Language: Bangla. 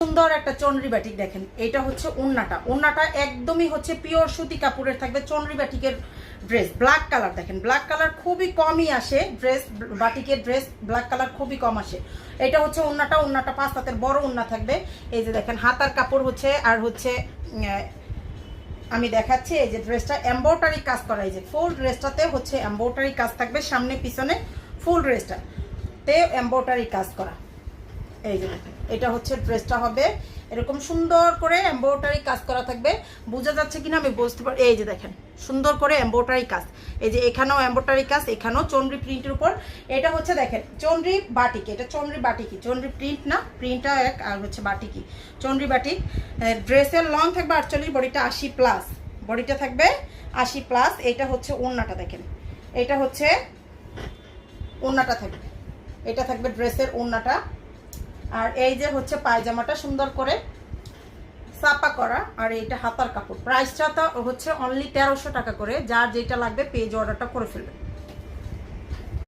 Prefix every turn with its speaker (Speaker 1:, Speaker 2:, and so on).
Speaker 1: সুন্দর একটা চন্দ্রি বাটিক দেখেন, এটা হচ্ছে ওড়নাটা একদমই হচ্ছে পিওর সুতি কাপড়ের থাকবে। চন্দ্রি বাটিকের ড্রেস ব্ল্যাক কালার, দেখেন ব্ল্যাক কালার খুবই কমই আসে ড্রেস, বাটিকের ড্রেস ব্ল্যাক কালার খুবই কম আসে। এটা হচ্ছে ওড়নাটা 5 হাতের বড় ওড়না থাকবে। এই যে দেখেন হাতার কাপড় হচ্ছে, আর হচ্ছে আমি দেখাচ্ছি এই যে ড্রেসটা এমব্রয়ডারি কাজ করা, এই যে ফুল ড্রেসটাতে হচ্ছে এমব্রয়ডারি কাজ থাকবে, সামনে পিছনে ফুল ড্রেসটাতে এমব্রয়ডারি কাজ করা। এই যে দেখেন এটা হচ্ছে ড্রেসটা হবে এরকম সুন্দর করে এমব্রয়ডারি কাজ করা থাকবে। বোঝা যাচ্ছে কিনা আমি বুঝতে পারি। এই যে দেখেন সুন্দর করে এমব্রয়ডারি কাজ, এই যে এখানেও এমব্রয়ডারি কাজ, এখানেও চন্দ্রি প্রিন্টের উপর। এটা হচ্ছে দেখেন চন্দ্রি বাটিক, এটা চন্দ্রি বাটিকি, চন্দ্রি প্রিন্ট না, প্রিন্টটা এক, আর হচ্ছে বাটিকি চন্দ্রি বাটিক। ড্রেসের লং থাকবে 48, বডিটা 80+, বডিটা থাকবে 80+। এটা হচ্ছে ওড়নাটা দেখেন, এটা হচ্ছে ওড়নাটা থাকবে, এটা থাকবে ড্রেসের ওড়নাটা। আর এই যে হচ্ছে পায়জামাটা সুন্দর করে ছাপা করা, আর এইটা হাতার কাপড়। প্রাইসটা তো হচ্ছে অনলি 1300 টাকা করে। যার যেটা লাগবে পেজ অর্ডারটা করে ফেলবেন।